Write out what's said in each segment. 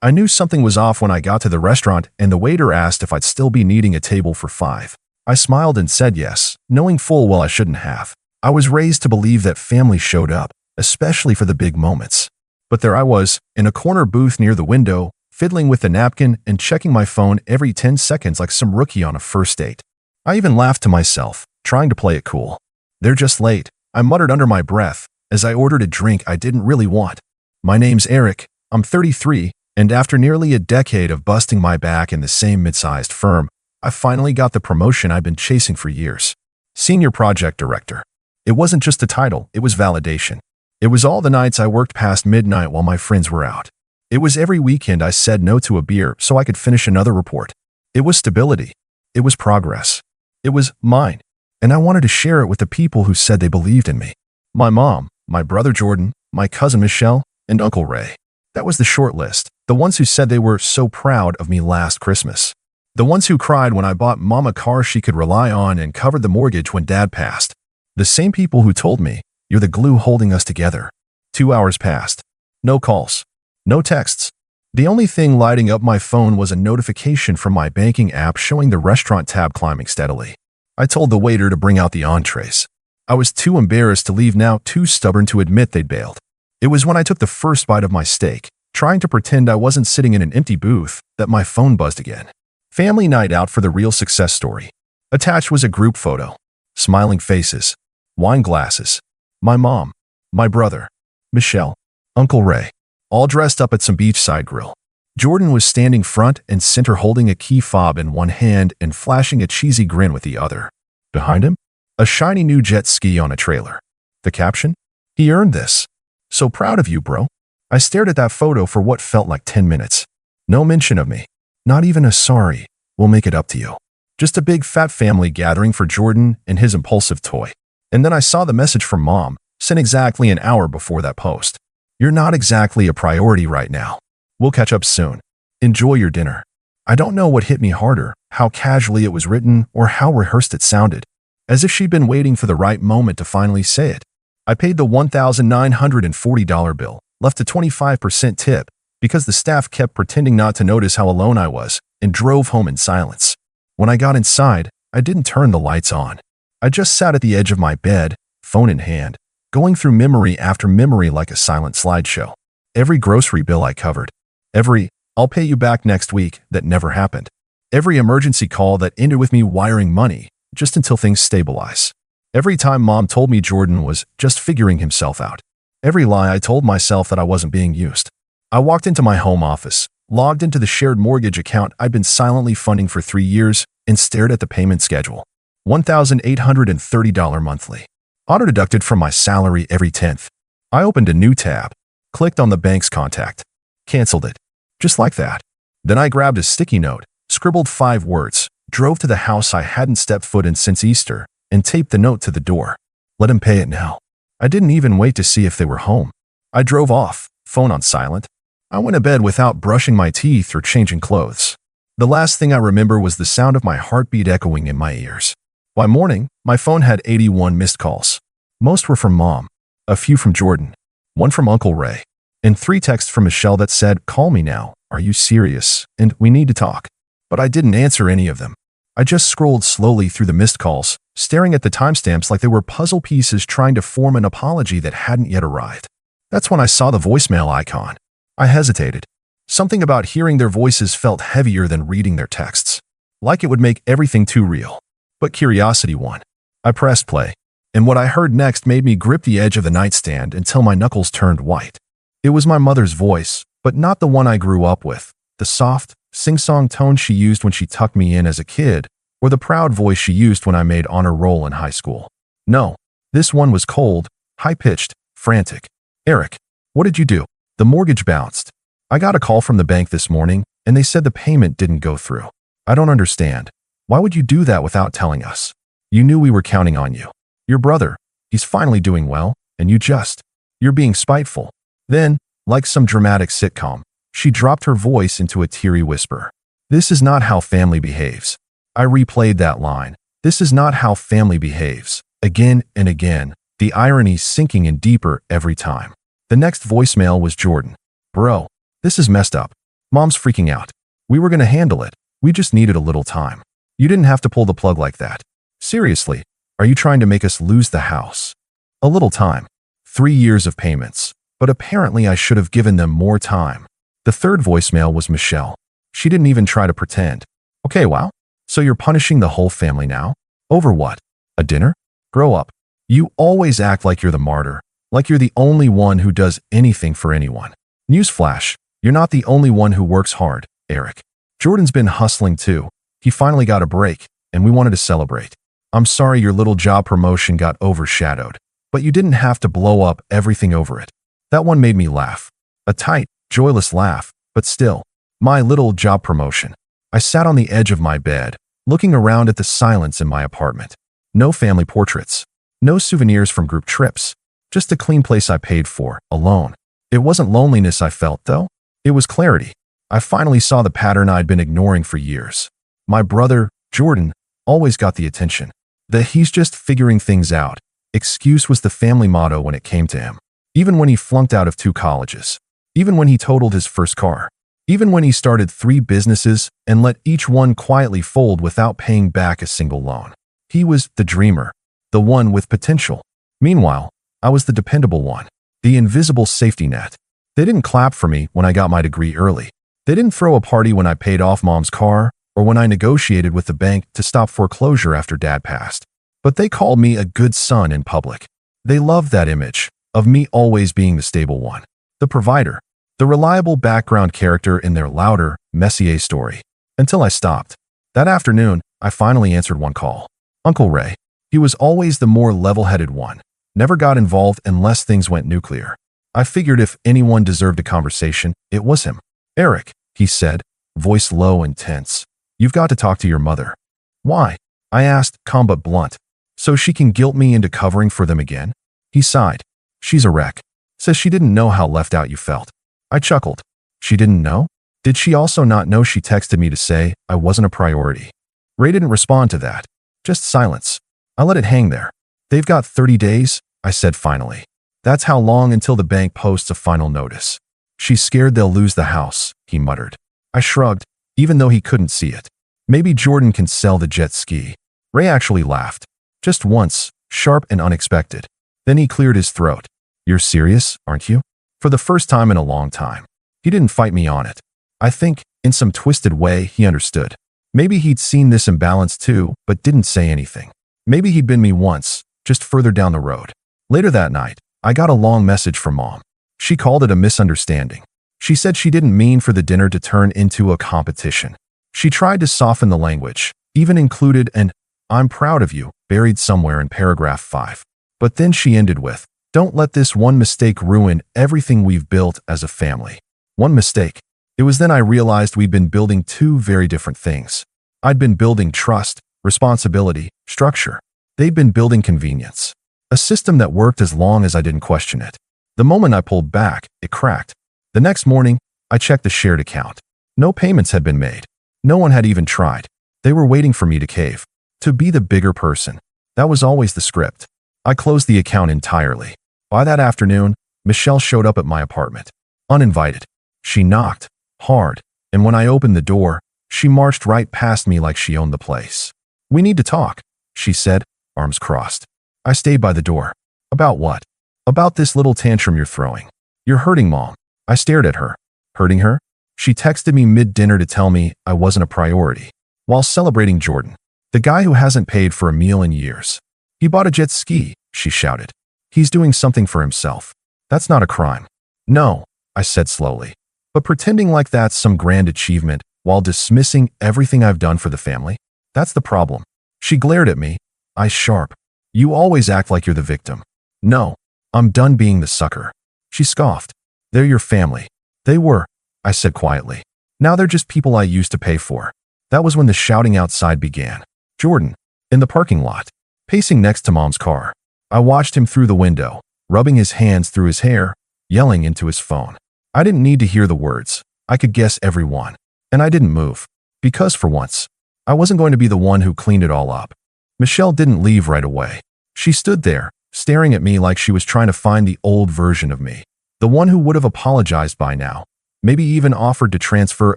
I knew something was off when I got to the restaurant and the waiter asked if I'd still be needing a table for 5. I smiled and said yes, knowing full well I shouldn't have. I was raised to believe that family showed up, especially for the big moments. But there I was, in a corner booth near the window, fiddling with the napkin and checking my phone every 10 seconds like some rookie on a first date. I even laughed to myself, trying to play it cool. "They're just late," I muttered under my breath, as I ordered a drink I didn't really want. "My name's Eric, I'm 33, and after nearly a decade of busting my back in the same mid-sized firm, I finally got the promotion I've been chasing for years. Senior Project Director. It wasn't just a title, it was validation. It was all the nights I worked past midnight while my friends were out. It was every weekend I said no to a beer so I could finish another report. It was stability. It was progress. It was mine. And I wanted to share it with the people who said they believed in me. My mom, my brother Jordan, my cousin Michelle, and Uncle Ray. That was the short list. The ones who said they were so proud of me last Christmas. The ones who cried when I bought Mom a car she could rely on and covered the mortgage when Dad passed. The same people who told me, "You're the glue holding us together." 2 hours passed. No calls. No texts. The only thing lighting up my phone was a notification from my banking app showing the restaurant tab climbing steadily. I told the waiter to bring out the entrees. I was too embarrassed to leave now, too stubborn to admit they'd bailed. It was when I took the first bite of my steak, trying to pretend I wasn't sitting in an empty booth, that my phone buzzed again. Family night out for the real success story. Attached was a group photo. Smiling faces. Wine glasses. My mom. My brother. Michelle. Uncle Ray. All dressed up at some beachside grill. Jordan was standing front and center holding a key fob in one hand and flashing a cheesy grin with the other. Behind him, a shiny new jet ski on a trailer. The caption? "He earned this. So proud of you, bro." I stared at that photo for what felt like 10 minutes. No mention of me. Not even a "sorry, we'll make it up to you." Just a big fat family gathering for Jordan and his impulsive toy. And then I saw the message from Mom, sent exactly an hour before that post. "You're not exactly a priority right now. We'll catch up soon. Enjoy your dinner." I don't know what hit me harder, how casually it was written or how rehearsed it sounded, as if she'd been waiting for the right moment to finally say it. I paid the $1,940 bill, left a 25% tip, because the staff kept pretending not to notice how alone I was, and drove home in silence. When I got inside, I didn't turn the lights on. I just sat at the edge of my bed, phone in hand, going through memory after memory like a silent slideshow. Every grocery bill I covered. Every "I'll pay you back next week" that never happened. Every emergency call that ended with me wiring money, just until things stabilize. Every time Mom told me Jordan was just figuring himself out. Every lie I told myself that I wasn't being used. I walked into my home office, logged into the shared mortgage account I'd been silently funding for 3 years, and stared at the payment schedule. $1,830 monthly. Auto-deducted from my salary every 10th. I opened a new tab, clicked on the bank's contact, canceled it. Just like that. Then I grabbed a sticky note, scribbled 5 words, drove to the house I hadn't stepped foot in since Easter, and taped the note to the door. "Let him pay it now." I didn't even wait to see if they were home. I drove off, phone on silent. I went to bed without brushing my teeth or changing clothes. The last thing I remember was the sound of my heartbeat echoing in my ears. By morning, my phone had 81 missed calls. Most were from Mom, a few from Jordan, 1 from Uncle Ray, and 3 texts from Michelle that said, "Call me now, are you serious, and we need to talk." But I didn't answer any of them. I just scrolled slowly through the missed calls, staring at the timestamps like they were puzzle pieces trying to form an apology that hadn't yet arrived. That's when I saw the voicemail icon. I hesitated. Something about hearing their voices felt heavier than reading their texts, like it would make everything too real. But curiosity won. I pressed play, and what I heard next made me grip the edge of the nightstand until my knuckles turned white. It was my mother's voice, but not the one I grew up with, the soft, sing-song tone she used when she tucked me in as a kid, or the proud voice she used when I made honor roll in high school. No, this one was cold, high-pitched, frantic. "Eric, what did you do?" "The mortgage bounced. I got a call from the bank this morning, and they said the payment didn't go through. I don't understand. Why would you do that without telling us? You knew we were counting on you. Your brother, he's finally doing well, and you're being spiteful." Then, like some dramatic sitcom, she dropped her voice into a teary whisper. "This is not how family behaves." I replayed that line. "This is not how family behaves." Again and again, the irony sinking in deeper every time. The next voicemail was Jordan. "Bro, this is messed up. Mom's freaking out. We were going to handle it. We just needed a little time. You didn't have to pull the plug like that. Seriously, are you trying to make us lose the house? A little time. 3 years of payments. But apparently I should have given them more time. The third voicemail was Michelle. She didn't even try to pretend. Okay, wow. So you're punishing the whole family now? Over what? A dinner? Grow up. You always act like you're the martyr, like you're the only one who does anything for anyone. Newsflash, you're not the only one who works hard, Eric. Jordan's been hustling too. He finally got a break, and we wanted to celebrate. I'm sorry your little job promotion got overshadowed, but you didn't have to blow up everything over it. That one made me laugh. A tight, joyless laugh, but still. My little job promotion. I sat on the edge of my bed, looking around at the silence in my apartment. No family portraits. No souvenirs from group trips. Just a clean place I paid for, alone. It wasn't loneliness I felt, though. It was clarity. I finally saw the pattern I'd been ignoring for years. My brother, Jordan, always got the attention. The "he's just figuring things out" excuse was the family motto when it came to him. Even when he flunked out of 2 colleges. Even when he totaled his first car. Even when he started 3 businesses and let each one quietly fold without paying back a single loan. He was the dreamer. The one with potential. Meanwhile, I was the dependable one. The invisible safety net. They didn't clap for me when I got my degree early. They didn't throw a party when I paid off Mom's car or when I negotiated with the bank to stop foreclosure after Dad passed. But they called me a good son in public. They loved that image of me always being the stable one. The provider. The reliable background character in their louder, messier story. Until I stopped. That afternoon, I finally answered one call. Uncle Ray. He was always the more level-headed one. Never got involved unless things went nuclear. I figured if anyone deserved a conversation, it was him. Eric, he said, voice low and tense. You've got to talk to your mother. Why? I asked, calm but blunt. So she can guilt me into covering for them again? He sighed. She's a wreck. Says she didn't know how left out you felt. I chuckled. She didn't know? Did she also not know she texted me to say I wasn't a priority? Ray didn't respond to that. Just silence. I let it hang there. They've got 30 days, I said finally. That's how long until the bank posts a final notice. She's scared they'll lose the house, he muttered. I shrugged, even though he couldn't see it. Maybe Jordan can sell the jet ski. Ray actually laughed. Just once, sharp and unexpected. Then he cleared his throat. You're serious, aren't you? For the first time in a long time. He didn't fight me on it. I think, in some twisted way, he understood. Maybe he'd seen this imbalance too, but didn't say anything. Maybe he'd been me once, just further down the road. Later that night, I got a long message from Mom. She called it a misunderstanding. She said she didn't mean for the dinner to turn into a competition. She tried to soften the language, even included an "I'm proud of you" buried somewhere in paragraph 5. But then she ended with, "Don't let this one mistake ruin everything we've built as a family." One mistake. It was then I realized we'd been building 2 very different things. I'd been building trust, responsibility, structure. They'd been building convenience. A system that worked as long as I didn't question it. The moment I pulled back, it cracked. The next morning, I checked the shared account. No payments had been made. No one had even tried. They were waiting for me to cave. To be the bigger person. That was always the script. I closed the account entirely. By that afternoon, Michelle showed up at my apartment. Uninvited. She knocked. Hard. And when I opened the door, she marched right past me like she owned the place. "We need to talk," she said, arms crossed. I stayed by the door. "About what?" "About this little tantrum you're throwing. You're hurting Mom." I stared at her. Hurting her? She texted me mid-dinner to tell me I wasn't a priority. While celebrating Jordan. The guy who hasn't paid for a meal in years. He bought a jet ski, she shouted. He's doing something for himself. That's not a crime. No, I said slowly. But pretending like that's some grand achievement while dismissing everything I've done for the family? That's the problem. She glared at me, eyes sharp. You always act like you're the victim. No, I'm done being the sucker. She scoffed. They're your family. They were, I said quietly. Now they're just people I used to pay for. That was when the shouting outside began. Jordan, in the parking lot, pacing next to Mom's car. I watched him through the window, rubbing his hands through his hair, yelling into his phone. I didn't need to hear the words. I could guess every one. And I didn't move. Because for once, I wasn't going to be the one who cleaned it all up. Michelle didn't leave right away. She stood there, staring at me like she was trying to find the old version of me. The one who would have apologized by now. Maybe even offered to transfer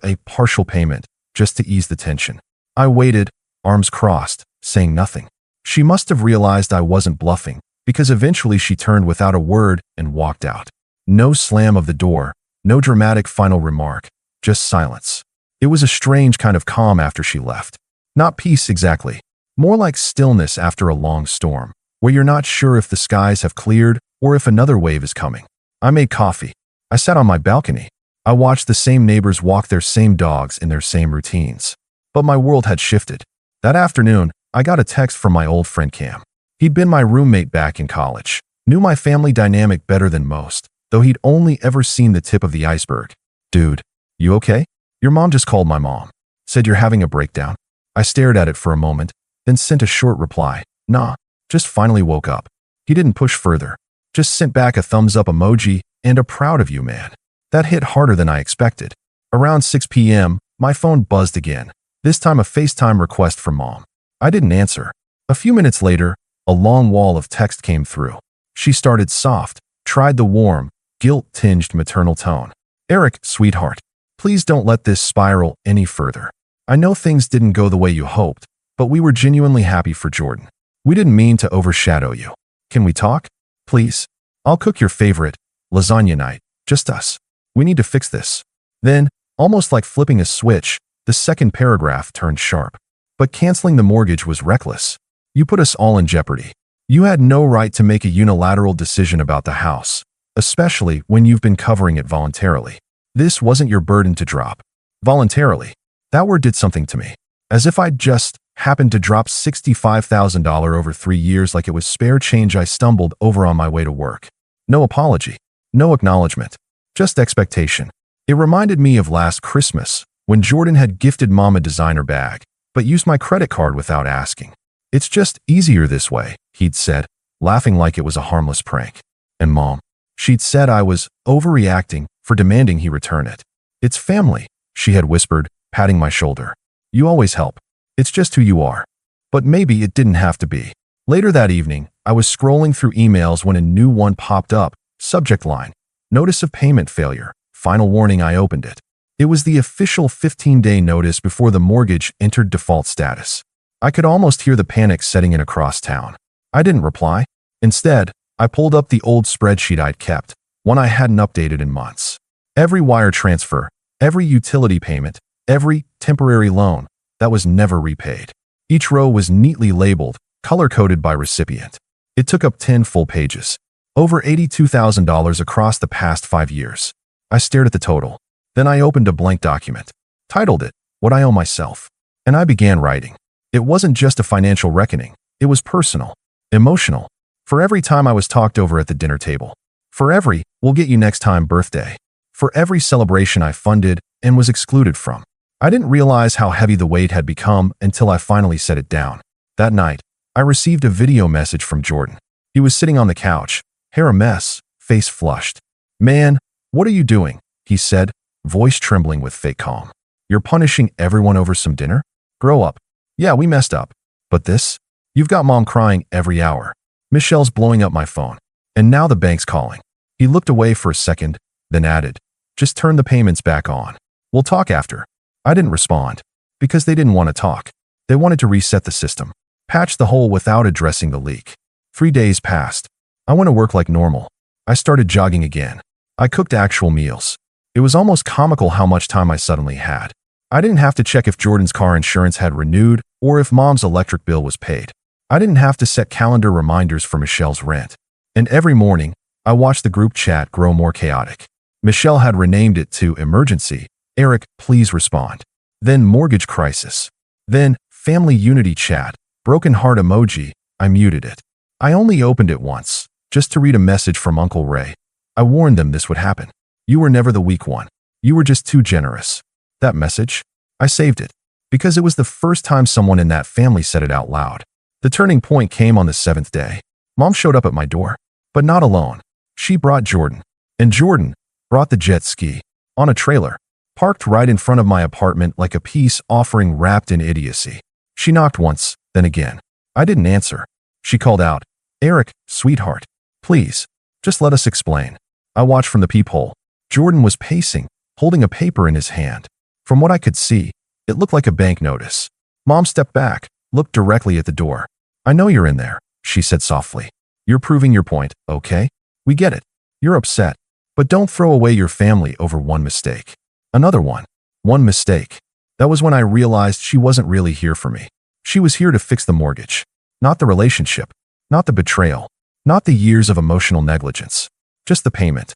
a partial payment just to ease the tension. I waited, arms crossed, saying nothing. She must have realized I wasn't bluffing, because eventually she turned without a word and walked out. No slam of the door, no dramatic final remark, just silence. It was a strange kind of calm after she left. Not peace exactly, more like stillness after a long storm, where you're not sure if the skies have cleared or if another wave is coming. I made coffee. I sat on my balcony. I watched the same neighbors walk their same dogs in their same routines. But my world had shifted. That afternoon, I got a text from my old friend Cam. He'd been my roommate back in college, knew my family dynamic better than most, though he'd only ever seen the tip of the iceberg. Dude, you okay? Your mom just called my mom. Said you're having a breakdown. I stared at it for a moment, then sent a short reply. Nah, just finally woke up. He didn't push further. Just sent back a thumbs up emoji and a proud of you, man. That hit harder than I expected. Around 6 p.m., my phone buzzed again, this time a FaceTime request from mom. I didn't answer. A few minutes later, a long wall of text came through. She started soft, tried the warm, guilt-tinged maternal tone. Eric, sweetheart, please don't let this spiral any further. I know things didn't go the way you hoped, but we were genuinely happy for Jordan. We didn't mean to overshadow you. Can we talk? Please? I'll cook your favorite, lasagna night, just us. We need to fix this. Then, almost like flipping a switch, the second paragraph turned sharp. But canceling the mortgage was reckless. You put us all in jeopardy. You had no right to make a unilateral decision about the house, especially when you've been covering it voluntarily. This wasn't your burden to drop. Voluntarily. That word did something to me. As if I'd just happened to drop $65,000 over 3 years like it was spare change I stumbled over on my way to work. No apology. No acknowledgement. Just expectation. It reminded me of last Christmas, when Jordan had gifted Mom a designer bag, but used my credit card without asking. It's just easier this way, he'd said, laughing like it was a harmless prank. And Mom, she'd said I was overreacting for demanding he return it. It's family, she had whispered, patting my shoulder. You always help. It's just who you are. But maybe it didn't have to be. Later that evening, I was scrolling through emails when a new one popped up. Subject line: Notice of payment failure. Final warning. I opened it. It was the official 15-day notice before the mortgage entered default status. I could almost hear the panic setting in across town. I didn't reply. Instead, I pulled up the old spreadsheet I'd kept, one I hadn't updated in months. Every wire transfer, every utility payment, every temporary loan that was never repaid. Each row was neatly labeled, color-coded by recipient. It took up 10 full pages. Over $82,000 across the past 5 years. I stared at the total. Then I opened a blank document, titled it, What I Owe Myself. And I began writing. It wasn't just a financial reckoning. It was personal, emotional. For every time I was talked over at the dinner table. For every, we'll get you next time birthday. For every celebration I funded and was excluded from. I didn't realize how heavy the weight had become until I finally set it down. That night, I received a video message from Jordan. He was sitting on the couch, hair a mess, face flushed. Man, what are you doing? He said, voice trembling with fake calm. You're punishing everyone over some dinner? Grow up. Yeah, we messed up. But this? You've got Mom crying every hour. Michelle's blowing up my phone. And now the bank's calling. He looked away for a second, then added, just turn the payments back on. We'll talk after. I didn't respond. Because they didn't want to talk. They wanted to reset the system. Patch the hole without addressing the leak. 3 days passed. I went to work like normal. I started jogging again. I cooked actual meals. It was almost comical how much time I suddenly had. I didn't have to check if Jordan's car insurance had renewed or if Mom's electric bill was paid. I didn't have to set calendar reminders for Michelle's rent. And every morning, I watched the group chat grow more chaotic. Michelle had renamed it to Emergency. Eric, please respond. Then Mortgage Crisis. Then Family Unity Chat. Broken heart emoji. I muted it. I only opened it once, just to read a message from Uncle Ray. I warned them this would happen. You were never the weak one. You were just too generous. That message? I saved it. Because it was the first time someone in that family said it out loud. The turning point came on the 7th day. Mom showed up at my door. But not alone. She brought Jordan. And Jordan brought the jet ski. On a trailer. Parked right in front of my apartment like a peace offering wrapped in idiocy. She knocked once, then again. I didn't answer. She called out, Eric, sweetheart. Please, just let us explain. I watched from the peephole. Jordan was pacing, holding a paper in his hand. From what I could see, it looked like a bank notice. Mom stepped back, looked directly at the door. "I know you're in there," she said softly. "You're proving your point, okay? We get it. You're upset. But don't throw away your family over one mistake." Another one. One mistake. That was when I realized she wasn't really here for me. She was here to fix the mortgage. Not the relationship. Not the betrayal. Not the years of emotional negligence. Just the payment.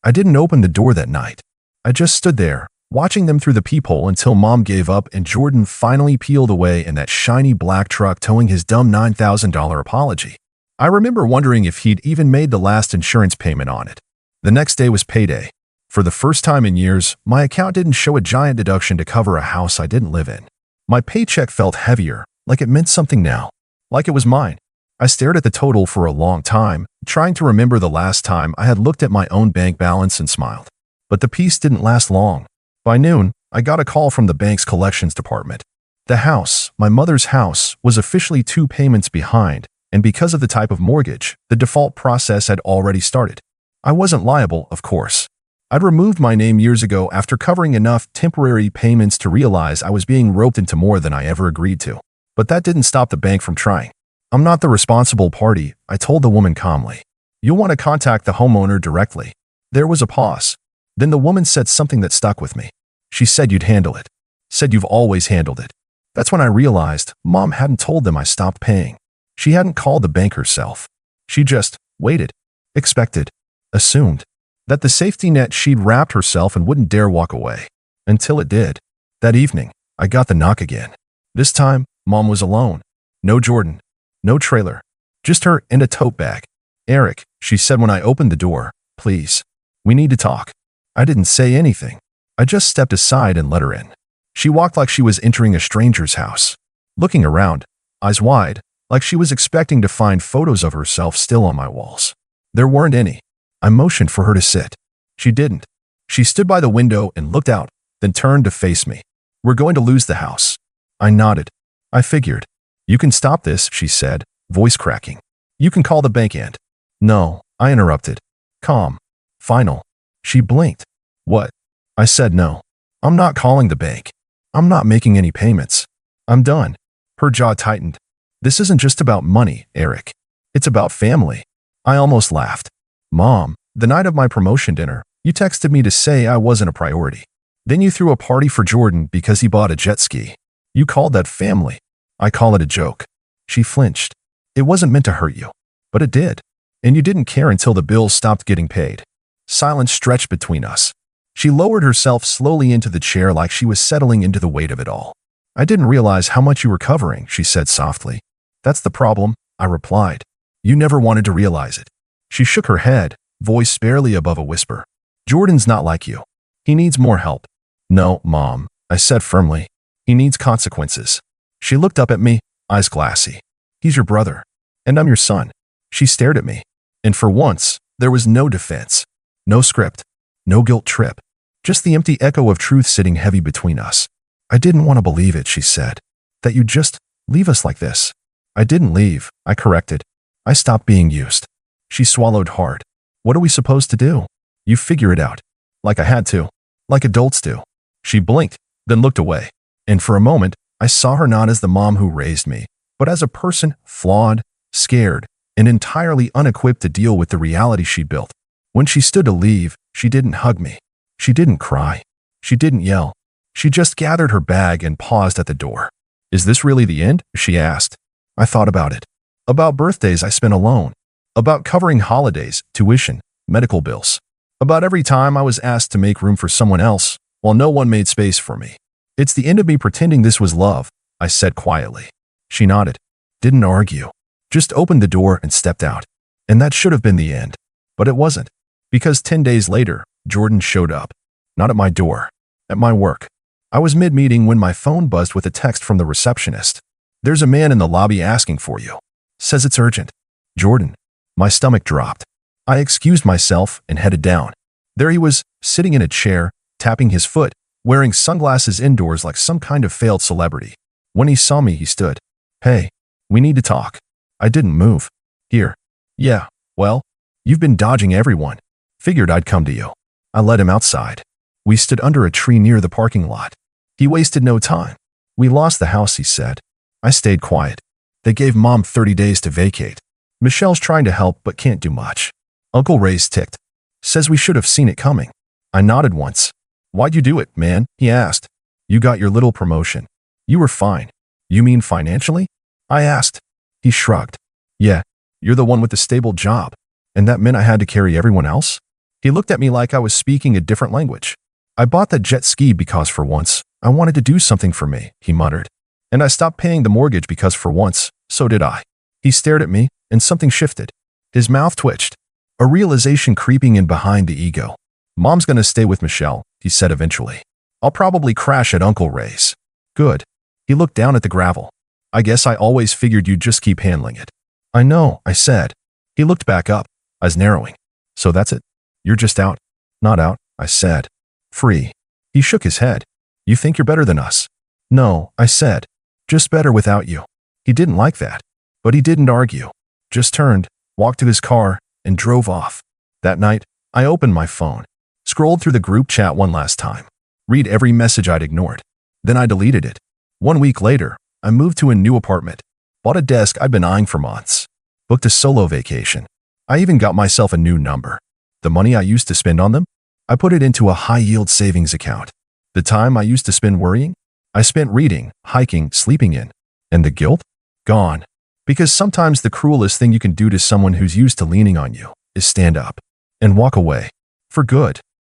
I didn't open the door that night. I just stood there, watching them through the peephole until Mom gave up and Jordan finally peeled away in that shiny black truck towing his dumb $9,000 apology. I remember wondering if he'd even made the last insurance payment on it. The next day was payday. For the first time in years, my account didn't show a giant deduction to cover a house I didn't live in. My paycheck felt heavier, like it meant something now, like it was mine. I stared at the total for a long time, trying to remember the last time I had looked at my own bank balance and smiled. But the peace didn't last long. By noon, I got a call from the bank's collections department. The house, my mother's house, was officially 2 payments behind, and because of the type of mortgage, the default process had already started. I wasn't liable, of course. I'd removed my name years ago after covering enough temporary payments to realize I was being roped into more than I ever agreed to. But that didn't stop the bank from trying. "I'm not the responsible party," I told the woman calmly. "You'll want to contact the homeowner directly." There was a pause. Then the woman said something that stuck with me. She said you'd handle it. Said you've always handled it. That's when I realized Mom hadn't told them I stopped paying. She hadn't called the bank herself. She just waited, expected, assumed that the safety net she'd wrapped herself and wouldn't dare walk away. Until it did. That evening, I got the knock again. This time, Mom was alone. No Jordan. No trailer. Just her and a tote bag. "Eric," she said when I opened the door, "please. We need to talk." I didn't say anything. I just stepped aside and let her in. She walked like she was entering a stranger's house. Looking around, eyes wide, like she was expecting to find photos of herself still on my walls. There weren't any. I motioned for her to sit. She didn't. She stood by the window and looked out, then turned to face me. "We're going to lose the house." I nodded. I figured. "You can stop this," she said, voice cracking. "You can call the bank and—" "No," I interrupted. Calm. Final. She blinked. "What?" I said no. "I'm not calling the bank. I'm not making any payments. I'm done." Her jaw tightened. "This isn't just about money, Eric. It's about family." I almost laughed. "Mom, the night of my promotion dinner, you texted me to say I wasn't a priority. Then you threw a party for Jordan because he bought a jet ski. You called that family. I call it a joke." She flinched. "It wasn't meant to hurt you, but it did. And you didn't care until the bills stopped getting paid." Silence stretched between us. She lowered herself slowly into the chair like she was settling into the weight of it all. "I didn't realize how much you were covering," she said softly. "That's the problem," I replied. "You never wanted to realize it." She shook her head, voice barely above a whisper. "Jordan's not like you. He needs more help." "No, Mom," I said firmly. "He needs consequences." She looked up at me, eyes glassy. "He's your brother, and I'm your son." She stared at me, and for once, there was no defense, no script, no guilt trip, just the empty echo of truth sitting heavy between us. "I didn't want to believe it," she said, "that you'd just leave us like this." "I didn't leave," I corrected. "I stopped being used." She swallowed hard. "What are we supposed to do?" "You figure it out." Like I had to. Like adults do. She blinked, then looked away. And for a moment, I saw her not as the mom who raised me, but as a person flawed, scared, and entirely unequipped to deal with the reality she'd built. When she stood to leave, she didn't hug me. She didn't cry. She didn't yell. She just gathered her bag and paused at the door. "Is this really the end?" she asked. I thought about it. About birthdays I spent alone. About covering holidays, tuition, medical bills. About every time I was asked to make room for someone else, while no one made space for me. "It's the end of me pretending this was love," I said quietly. She nodded. Didn't argue. Just opened the door and stepped out. And that should have been the end. But it wasn't. Because 10 days later, Jordan showed up. Not at my door. At my work. I was mid-meeting when my phone buzzed with a text from the receptionist. "There's a man in the lobby asking for you. Says it's urgent." Jordan. My stomach dropped. I excused myself and headed down. There he was, sitting in a chair, tapping his foot, wearing sunglasses indoors like some kind of failed celebrity. When he saw me, he stood. "Hey, we need to talk." I didn't move. "Here." "Yeah, well, you've been dodging everyone. Figured I'd come to you." I led him outside. We stood under a tree near the parking lot. He wasted no time. We lost the house, he said. I stayed quiet. They gave Mom 30 days to vacate. Michelle's trying to help but can't do much. Uncle Ray's ticked. Says we should have seen it coming. I nodded once. Why'd you do it, man? He asked. You got your little promotion. You were fine. You mean financially? I asked. He shrugged. Yeah, you're the one with the stable job. And that meant I had to carry everyone else? He looked at me like I was speaking a different language. I bought that jet ski because for once, I wanted to do something for me, he muttered. And I stopped paying the mortgage because for once, so did I. He stared at me, and something shifted. His mouth twitched. A realization creeping in behind the ego. Mom's gonna stay with Michelle, he said eventually. I'll probably crash at Uncle Ray's. Good. He looked down at the gravel. I guess I always figured you'd just keep handling it. I know, I said. He looked back up, eyes narrowing. So that's it? You're just out? Not out, I said. Free. He shook his head. You think you're better than us? No, I said. Just better without you. He didn't like that. But he didn't argue. Just turned, walked to his car, and drove off. That night, I opened my phone, scrolled through the group chat one last time, read every message I'd ignored. Then I deleted it. 1 week later, I moved to a new apartment, bought a desk I'd been eyeing for months, booked a solo vacation. I even got myself a new number. The money I used to spend on them, I put it into a high-yield savings account. The time I used to spend worrying, I spent reading, hiking, sleeping in. And the guilt? Gone. Because sometimes the cruelest thing you can do to someone who's used to leaning on you is stand up and walk away. For good.